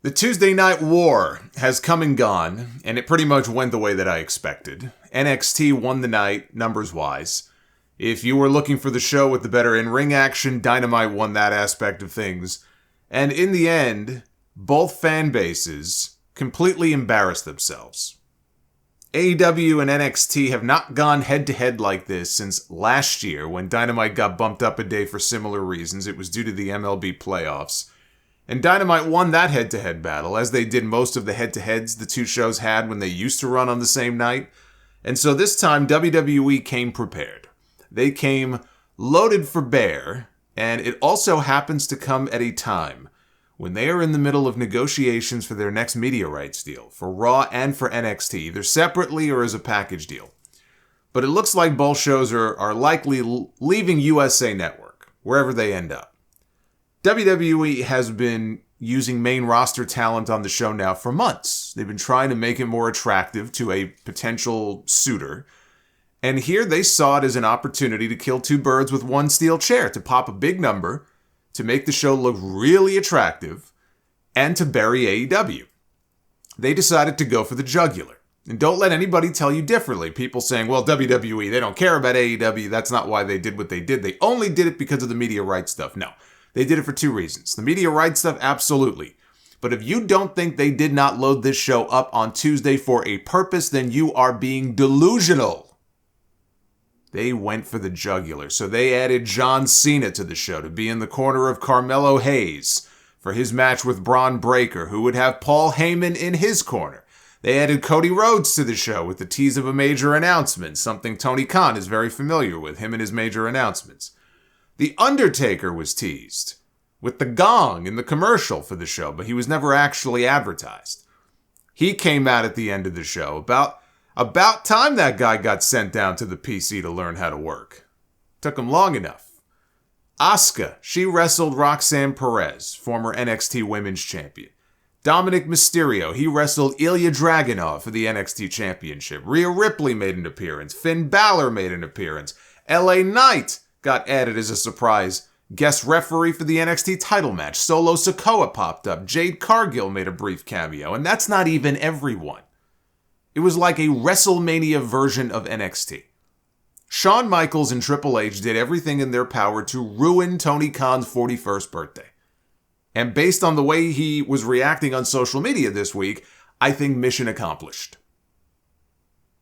The Tuesday Night War has come and gone, and it pretty much went the way that I expected. NXT won the night, numbers-wise. If you were looking for the show with the better in-ring action, Dynamite won that aspect of things. And in the end, both fan bases completely embarrassed themselves. AEW and NXT have not gone head-to-head like this since last year, when Dynamite got bumped up a day for similar reasons. It was due to the MLB playoffs. And Dynamite won that head-to-head battle, as they did most of the head-to-heads the two shows had when they used to run on the same night. And so this time, WWE came prepared. They came loaded for bear, and it also happens to come at a time when they are in the middle of negotiations for their next media rights deal, for Raw and for NXT, either separately or as a package deal. But it looks like both shows are likely leaving USA Network, wherever they end up. WWE has been using main roster talent on the show now for months. They've been trying to make it more attractive to a potential suitor. And here they saw it as an opportunity to kill two birds with one steel chair, to pop a big number, to make the show look really attractive, and to bury AEW. They decided to go for the jugular. And don't let anybody tell you differently. People saying, well, WWE, they don't care about AEW. That's not why they did what they did. They only did it because of the media rights stuff. No. They did it for two reasons. The media rights stuff, absolutely. But if you don't think they did not load this show up on Tuesday for a purpose, then you are being delusional. They went for the jugular. So they added John Cena to the show to be in the corner of Carmelo Hayes for his match with Braun Breaker, who would have Paul Heyman in his corner. They added Cody Rhodes to the show with the tease of a major announcement, something Tony Khan is very familiar with, him and his major announcements. The Undertaker was teased with the gong in the commercial for the show, but he was never actually advertised. He came out at the end of the show. About time that guy got sent down to the PC to learn how to work. Took him long enough. Asuka, she wrestled Roxanne Perez, former NXT Women's Champion. Dominic Mysterio, he wrestled Ilya Dragunov for the NXT Championship. Rhea Ripley made an appearance. Finn Balor made an appearance. LA Knight got added as a surprise guest referee for the NXT title match. Solo Sikoa popped up. Jade Cargill made a brief cameo. And that's not even everyone. It was like a WrestleMania version of NXT. Shawn Michaels and Triple H did everything in their power to ruin Tony Khan's 41st birthday. And based on the way he was reacting on social media this week, I think mission accomplished.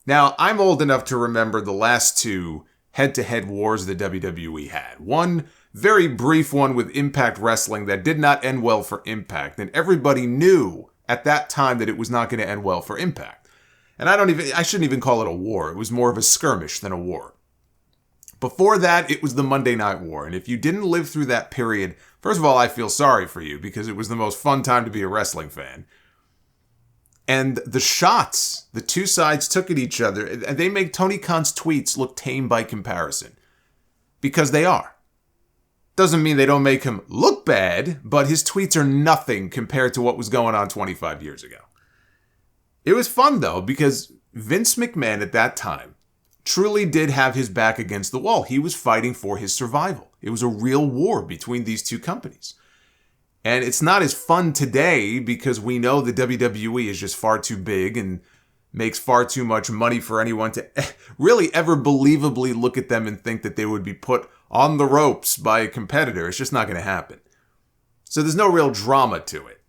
Now, I'm old enough to remember the last two head-to-head wars the WWE had. One very brief one with Impact Wrestling that did not end well for Impact. And everybody knew at that time that it was not going to end well for Impact. And I shouldn't even call it a war. It was more of a skirmish than a war. Before that, it was the Monday Night War. And if you didn't live through that period, first of all, I feel sorry for you because it was the most fun time to be a wrestling fan. And the shots the two sides took at each other, they make Tony Khan's tweets look tame by comparison. Because they are. Doesn't mean they don't make him look bad, but his tweets are nothing compared to what was going on 25 years ago. It was fun, though, because Vince McMahon at that time truly did have his back against the wall. He was fighting for his survival. It was a real war between these two companies. And it's not as fun today because we know the WWE is just far too big and makes far too much money for anyone to really ever believably look at them and think that they would be put on the ropes by a competitor. It's just not going to happen. So there's no real drama to it.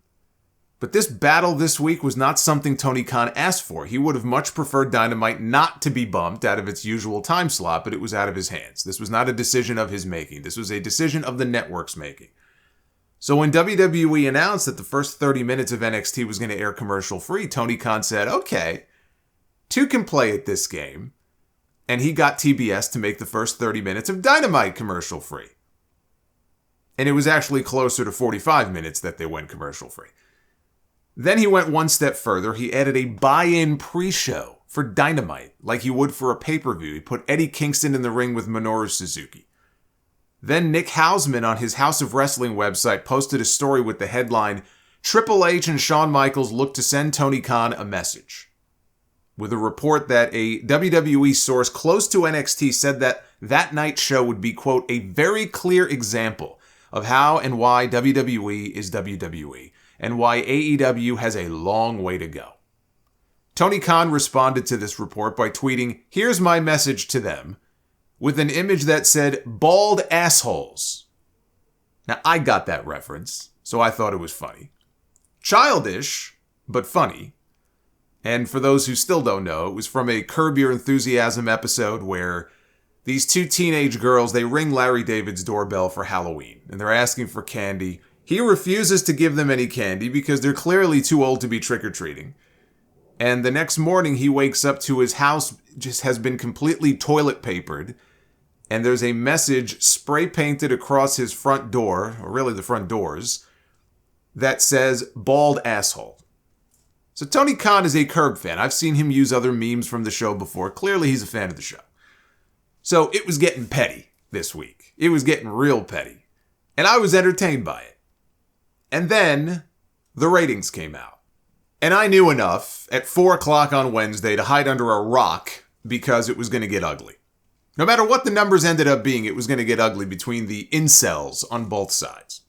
But this battle this week was not something Tony Khan asked for. He would have much preferred Dynamite not to be bumped out of its usual time slot, but it was out of his hands. This was not a decision of his making. This was a decision of the network's making. So when WWE announced that the first 30 minutes of NXT was going to air commercial-free, Tony Khan said, okay, two can play at this game. And he got TBS to make the first 30 minutes of Dynamite commercial-free. And it was actually closer to 45 minutes that they went commercial-free. Then he went one step further. He added a buy-in pre-show for Dynamite, like he would for a pay-per-view. He put Eddie Kingston in the ring with Minoru Suzuki. Then Nick Hausman on his House of Wrestling website posted a story with the headline, Triple H and Shawn Michaels look to send Tony Khan a message. With a report that a WWE source close to NXT said that that night's show would be, quote, a very clear example of how and why WWE is WWE. and why AEW has a long way to go. Tony Khan responded to this report by tweeting, "Here's my message to them," with an image that said, "bald assholes." Now, I got that reference, so I thought it was funny. Childish, but funny. And for those who still don't know, it was from a Curb Your Enthusiasm episode where these two teenage girls, they ring Larry David's doorbell for Halloween, and they're asking for candy. He refuses to give them any candy because they're clearly too old to be trick-or-treating. And the next morning, he wakes up to his house just has been completely toilet papered, and there's a message spray painted across his front door, or really the front doors, that says, "bald asshole." So Tony Khan is a Curb fan. I've seen him use other memes from the show before. Clearly, he's a fan of the show. So it was getting petty this week. It was getting real petty. And I was entertained by it. And then the ratings came out. And I knew enough at 4 o'clock on Wednesday to hide under a rock because it was going to get ugly. No matter what the numbers ended up being, it was going to get ugly between the incels on both sides.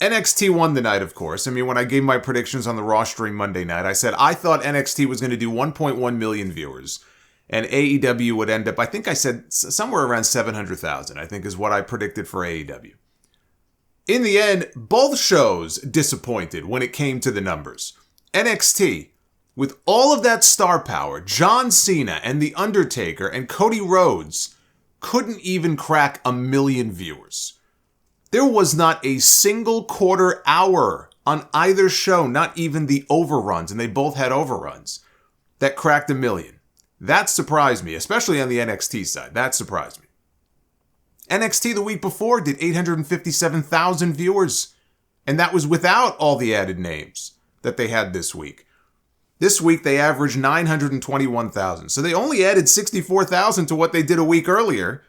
NXT won the night, of course. I mean, when I gave my predictions on the Raw stream Monday night, I said I thought NXT was going to do 1.1 million viewers, and AEW would end up, I think I said somewhere around 700,000, I think is what I predicted for AEW. In the end, both shows disappointed when it came to the numbers. NXT, with all of that star power, John Cena and The Undertaker and Cody Rhodes couldn't even crack 1 million viewers. There was not a single quarter hour on either show, not even the overruns, and they both had overruns, that cracked 1 million. That surprised me, especially on the NXT side. That surprised me. NXT the week before did 857,000 viewers, and that was without all the added names that they had this week. This week they averaged 921,000, so they only added 64,000 to what they did a week earlier.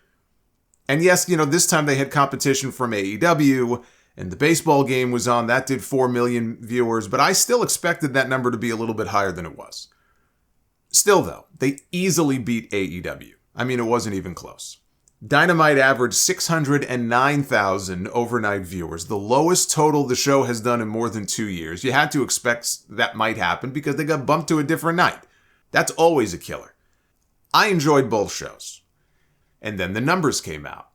And yes, this time they had competition from AEW, and the baseball game was on. That did 4 million viewers, but I still expected that number to be a little bit higher than it was. Still, though, they easily beat AEW. I mean, it wasn't even close. Dynamite averaged 609,000 overnight viewers, the lowest total the show has done in more than 2 years. You had to expect that might happen because they got bumped to a different night. That's always a killer. I enjoyed both shows. And then the numbers came out.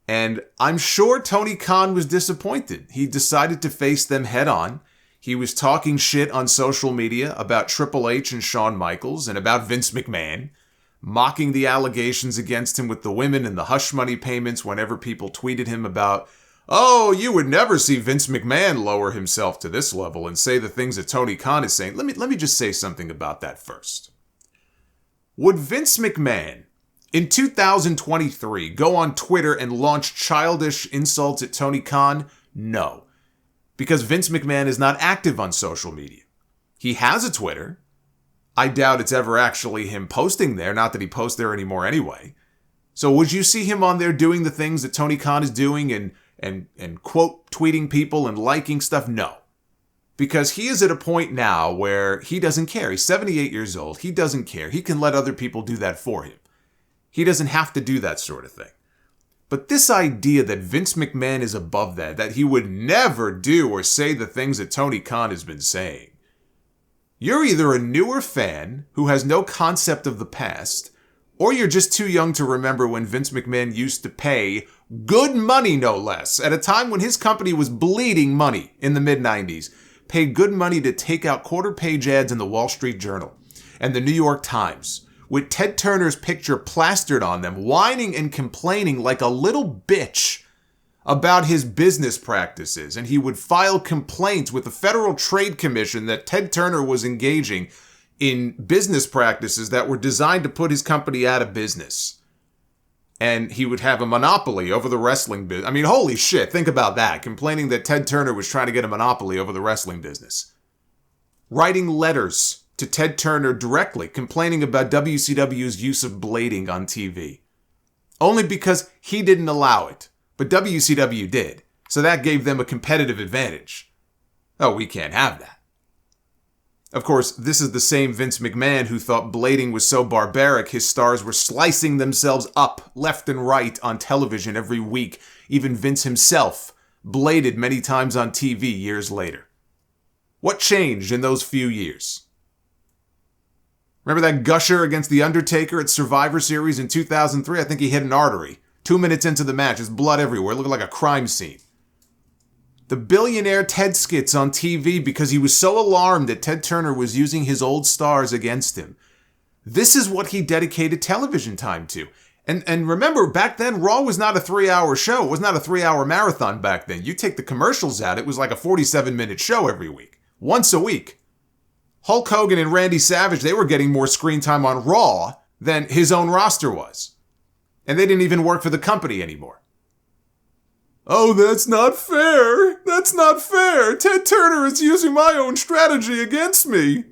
And I'm sure Tony Khan was disappointed. He decided to face them head on. He was talking shit on social media about Triple H and Shawn Michaels and about Vince McMahon, mocking the allegations against him with the women and the hush money payments whenever people tweeted him about, "Oh, you would never see Vince McMahon lower himself to this level and say the things that Tony Khan is saying." Let me just say something about that first. Would Vince McMahon in 2023, go on Twitter and launch childish insults at Tony Khan? No. Because Vince McMahon is not active on social media. He has a Twitter. I doubt it's ever actually him posting there, not that he posts there anymore anyway. So would you see him on there doing the things that Tony Khan is doing and quote tweeting people and liking stuff? No. Because he is at a point now where he doesn't care. He's 78 years old. He doesn't care. He can let other people do that for him. He doesn't have to do that sort of thing. But this idea that Vince McMahon is above that he would never do or say the things that Tony Khan has been saying. You're either a newer fan who has no concept of the past, or you're just too young to remember when Vince McMahon used to pay good money, no less, at a time when his company was bleeding money in the mid-90s, paid good money to take out quarter-page ads in the Wall Street Journal and the New York Times, with Ted Turner's picture plastered on them, whining and complaining like a little bitch about his business practices. And he would file complaints with the Federal Trade Commission that Ted Turner was engaging in business practices that were designed to put his company out of business. And he would have a monopoly over the wrestling business. I mean, holy shit, think about that. Complaining that Ted Turner was trying to get a monopoly over the wrestling business. Writing letters to Ted Turner directly, complaining about WCW's use of blading on TV. Only because he didn't allow it, but WCW did, so that gave them a competitive advantage. Oh, we can't have that. Of course, this is the same Vince McMahon who thought blading was so barbaric his stars were slicing themselves up left and right on television every week. Even Vince himself bladed many times on TV years later. What changed in those few years? Remember that gusher against The Undertaker at Survivor Series in 2003? I think he hit an artery. 2 minutes into the match, there's blood everywhere. It looked like a crime scene. The billionaire Ted skits on TV because he was so alarmed that Ted Turner was using his old stars against him. This is what he dedicated television time to. And remember, back then, Raw was not a 3-hour show. It was not a 3-hour marathon back then. You take the commercials out, it was like a 47-minute show every week. Once a week. Hulk Hogan and Randy Savage, they were getting more screen time on Raw than his own roster was. And they didn't even work for the company anymore. Oh, that's not fair. That's not fair. Ted Turner is using my own strategy against me.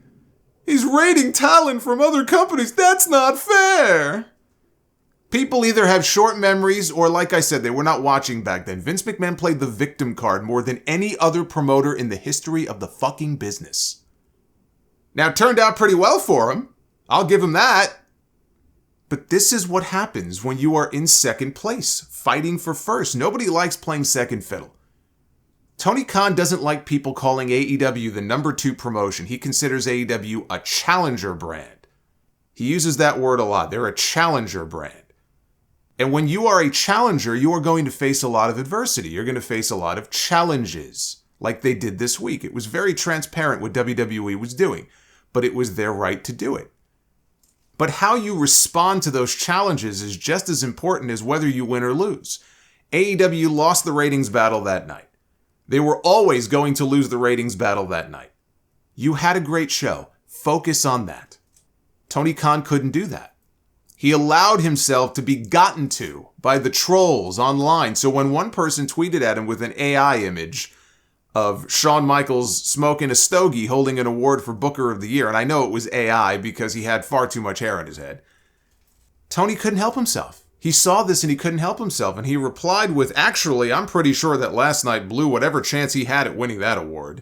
He's raiding talent from other companies. That's not fair. People either have short memories or, like I said, they were not watching back then. Vince McMahon played the victim card more than any other promoter in the history of the fucking business. Now, it turned out pretty well for him. I'll give him that. But this is what happens when you are in second place, fighting for first. Nobody likes playing second fiddle. Tony Khan doesn't like people calling AEW the number 2 promotion. He considers AEW a challenger brand. He uses that word a lot. They're a challenger brand. And when you are a challenger, you are going to face a lot of adversity. You're going to face a lot of challenges, like they did this week. It was very transparent what WWE was doing, but it was their right to do it. But how you respond to those challenges is just as important as whether you win or lose. AEW lost the ratings battle that night. They were always going to lose the ratings battle that night. You had a great show. Focus on that. Tony Khan couldn't do that. He allowed himself to be gotten to by the trolls online. So when one person tweeted at him with an AI image of Shawn Michaels smoking a stogie holding an award for Booker of the Year, and I know it was AI because he had far too much hair on his head, Tony couldn't help himself. He saw this and he couldn't help himself, and he replied with, actually, I'm pretty sure that last night blew whatever chance he had at winning that award.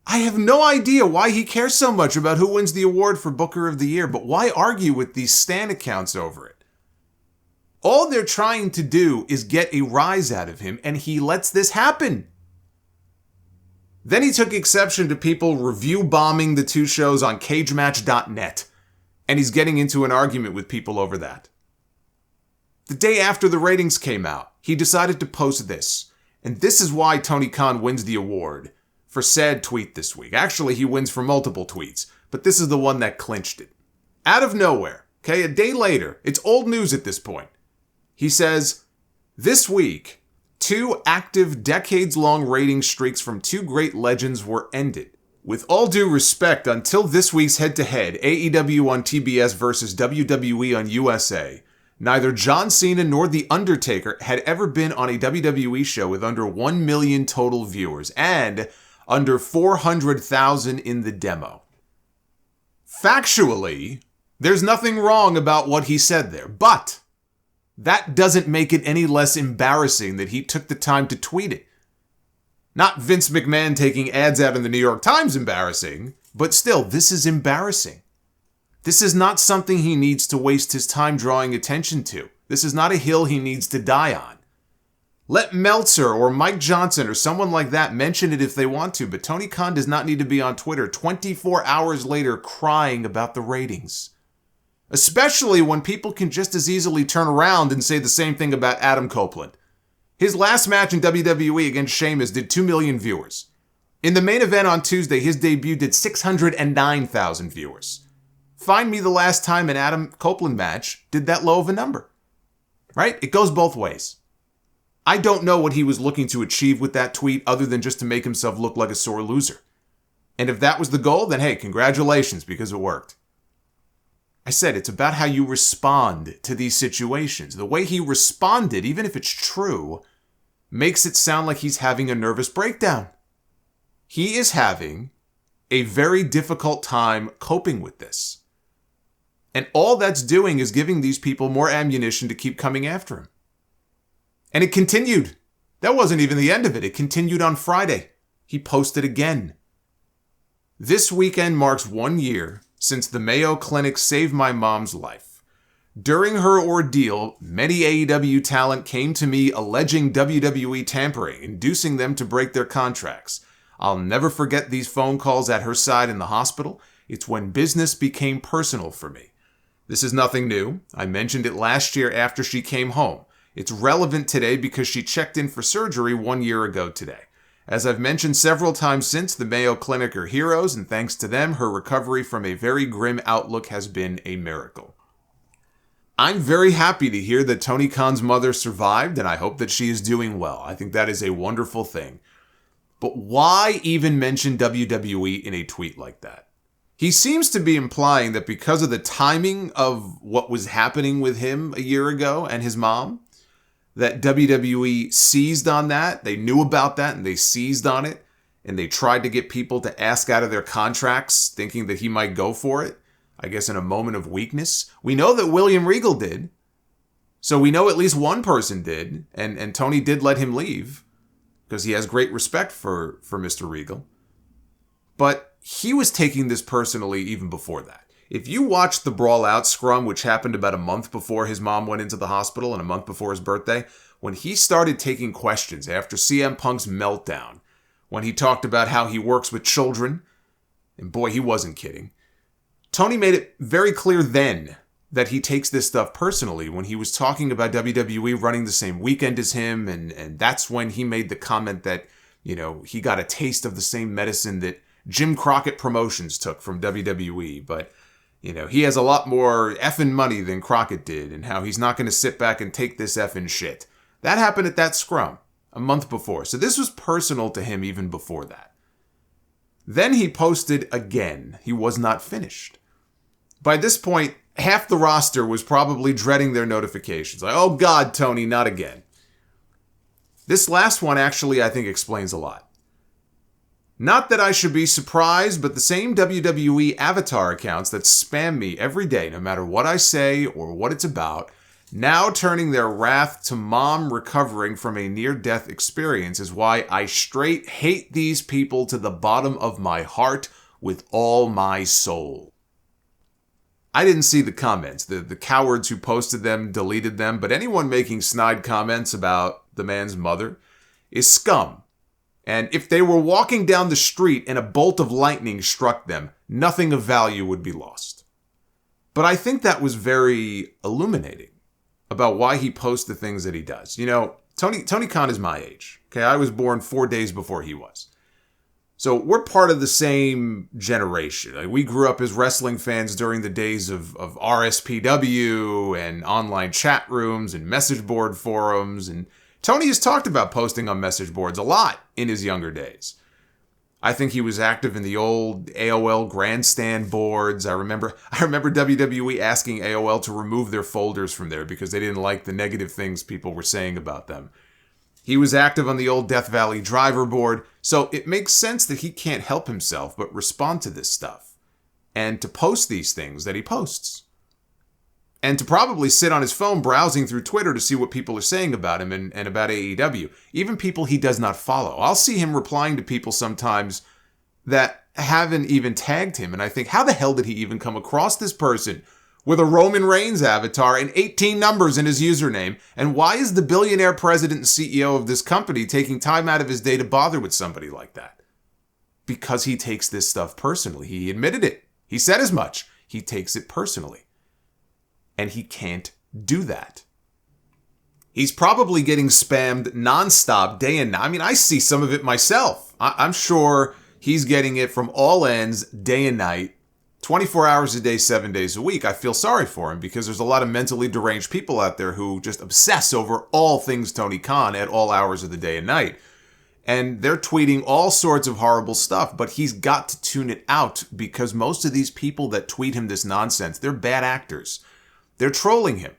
I have no idea why he cares so much about who wins the award for Booker of the Year, but why argue with these stan accounts over it? All they're trying to do is get a rise out of him, and he lets this happen. Then he took exception to people review bombing the 2 shows on cagematch.net, and he's getting into an argument with people over that. The day after the ratings came out, he decided to post this, and this is why Tony Khan wins the award for said tweet this week. Actually, he wins for multiple tweets, but this is the one that clinched it. Out of nowhere, okay, a day later, it's old news at this point. He says, this week, 2 active decades-long rating streaks from 2 great legends were ended. With all due respect, until this week's head-to-head, AEW on TBS versus WWE on USA, neither John Cena nor The Undertaker had ever been on a WWE show with under 1 million total viewers, and under 400,000 in the demo. Factually, there's nothing wrong about what he said there, but that doesn't make it any less embarrassing that he took the time to tweet it. Not Vince McMahon taking ads out in the New York Times embarrassing, but still, this is embarrassing. This is not something he needs to waste his time drawing attention to. This is not a hill he needs to die on. Let Meltzer or Mike Johnson or someone like that mention it if they want to, but Tony Khan does not need to be on Twitter 24 hours later crying about the ratings. Especially when people can just as easily turn around and say the same thing about Adam Copeland. His last match in WWE against Sheamus did 2 million viewers. In the main event on Tuesday, his debut did 609,000 viewers. Find me the last time an Adam Copeland match did that low of a number. Right? It goes both ways. I don't know what he was looking to achieve with that tweet other than just to make himself look like a sore loser. And if that was the goal, then hey, congratulations, because it worked. I said it's about how you respond to these situations. The way he responded, even if it's true, makes it sound like he's having a nervous breakdown. He is having a very difficult time coping with this. And all that's doing is giving these people more ammunition to keep coming after him. And it continued. That wasn't even the end of it. It continued on Friday. He posted again. This weekend marks 1 year since the Mayo Clinic saved my mom's life. During her ordeal, many AEW talent came to me alleging WWE tampering, inducing them to break their contracts. I'll never forget these phone calls at her side in the hospital. It's when business became personal for me. This is nothing new. I mentioned it last year after she came home. It's relevant today because she checked in for surgery 1 year ago today. As I've mentioned several times since, the Mayo Clinic are heroes, and thanks to them, her recovery from a very grim outlook has been a miracle. I'm very happy to hear that Tony Khan's mother survived, and I hope that she is doing well. I think that is a wonderful thing. But why even mention WWE in a tweet like that? He seems to be implying that because of the timing of what was happening with him a year ago and his mom, that WWE seized on that. They knew about that and they seized on it. And they tried to get people to ask out of their contracts thinking that he might go for it. I guess in a moment of weakness. We know that William Regal did. So we know at least one person did. And Tony did let him leave because he has great respect for Mr. Regal. But he was taking this personally even before that. If you watch the Brawl Out scrum, which happened about a month before his mom went into the hospital and a month before his birthday, when he started taking questions after CM Punk's meltdown, when he talked about how he works with children, and boy, he wasn't kidding, Tony made it very clear then that he takes this stuff personally when he was talking about WWE running the same weekend as him, and that's when he made the comment that, you know, he got a taste of the same medicine that Jim Crockett Promotions took from WWE, but you know, he has a lot more effing money than Crockett did, and how he's not going to sit back and take this effing shit. That happened at that scrum a month before. So this was personal to him even before that. Then he posted again. He was not finished. By this point, half the roster was probably dreading their notifications. Like, oh God, Tony, not again. This last one actually, I think, explains a lot. Not that I should be surprised, but the same WWE avatar accounts that spam me every day, no matter what I say or what it's about, now turning their wrath to mom recovering from a near-death experience is why I straight hate these people to the bottom of my heart with all my soul. I didn't see the comments. The cowards who posted them deleted them, but anyone making snide comments about the man's mother is scum. And if they were walking down the street and a bolt of lightning struck them, nothing of value would be lost. But I think that was very illuminating about why he posts the things that he does. You know, Tony Khan is my age. Okay, I was born 4 days before he was. So we're part of the same generation. Like, we grew up as wrestling fans during the days of RSPW and online chat rooms and message board forums, and Tony has talked about posting on message boards a lot in his younger days. I think he was active in the old AOL grandstand boards. I remember WWE asking AOL to remove their folders from there because they didn't like the negative things people were saying about them. He was active on the old Death Valley driver board, so it makes sense that he can't help himself but respond to this stuff and to post these things that he posts. And to probably sit on his phone browsing through Twitter to see what people are saying about him and about AEW. Even people he does not follow. I'll see him replying to people sometimes that haven't even tagged him. And I think, how the hell did he even come across this person with a Roman Reigns avatar and 18 numbers in his username? And why is the billionaire president and CEO of this company taking time out of his day to bother with somebody like that? Because he takes this stuff personally. He admitted it. He said as much. He takes it personally. And he can't do that. He's probably getting spammed nonstop day and night. I mean, I see some of it myself. I'm sure he's getting it from all ends, day and night, 24 hours a day, 7 days a week. I feel sorry for him because there's a lot of mentally deranged people out there who just obsess over all things Tony Khan at all hours of the day and night. And they're tweeting all sorts of horrible stuff, but he's got to tune it out because most of these people that tweet him this nonsense, they're bad actors. They're trolling him.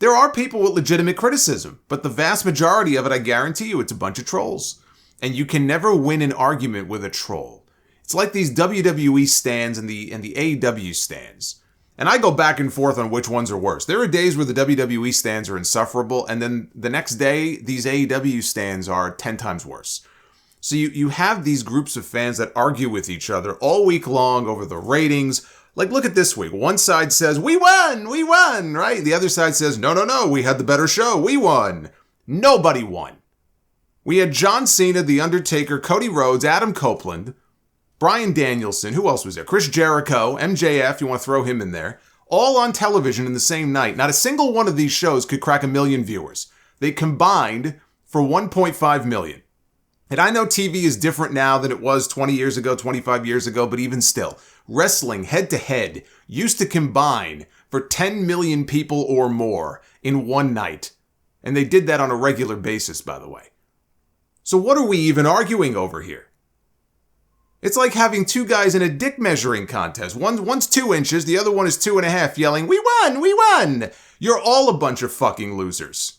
There are people with legitimate criticism, but the vast majority of it, I guarantee you, it's a bunch of trolls. And you can never win an argument with a troll. It's like these WWE stans and the AEW stans. And I go back and forth on which ones are worse. There are days where the WWE stans are insufferable, and then the next day, these AEW stans are 10 times worse. So you have these groups of fans that argue with each other all week long over the ratings. Like, look at this week. One side says, we won, right? The other side says, no, we had the better show, we won. Nobody won. We had John Cena, The Undertaker, Cody Rhodes, Adam Copeland, Bryan Danielson, who else was there? Chris Jericho, MJF, you want to throw him in there, all on television in the same night. Not a single one of these shows could crack 1 million viewers. They combined for 1.5 million. And I know TV is different now than it was 20 years ago, 25 years ago, but even still, wrestling head-to-head used to combine for 10 million people or more in one night. And they did that on a regular basis, by the way. So what are we even arguing over here? It's like having two guys in a dick measuring contest. One's 2 inches, the other one is 2.5, yelling, "We won! We won!" You're all a bunch of fucking losers.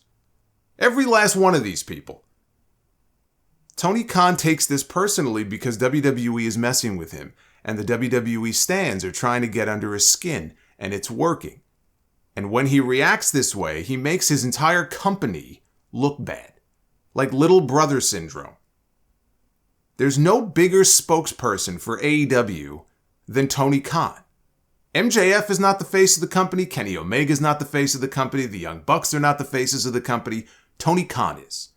Every last one of these people. Tony Khan takes this personally because WWE is messing with him, and the WWE stans are trying to get under his skin, and it's working. And when he reacts this way, he makes his entire company look bad. Like little brother syndrome. There's no bigger spokesperson for AEW than Tony Khan. MJF is not the face of the company. Kenny Omega is not the face of the company. The Young Bucks are not the faces of the company. Tony Khan is.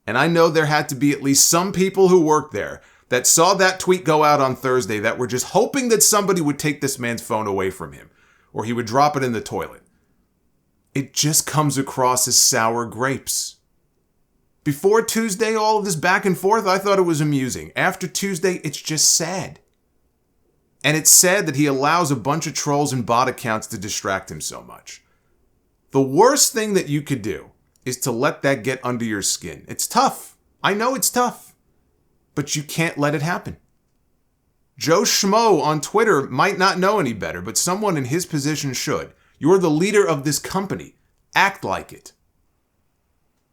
And I know there had to be at least some people who worked there that saw that tweet go out on Thursday that were just hoping that somebody would take this man's phone away from him, or he would drop it in the toilet. It just comes across as sour grapes. Before Tuesday, all of this back and forth, I thought it was amusing. After Tuesday, it's just sad. And it's sad that he allows a bunch of trolls and bot accounts to distract him so much. The worst thing that you could do is to let that get under your skin. It's tough. I know it's tough. But you can't let it happen. Joe Schmo on Twitter might not know any better, but someone in his position should. You're the leader of this company. Act like it.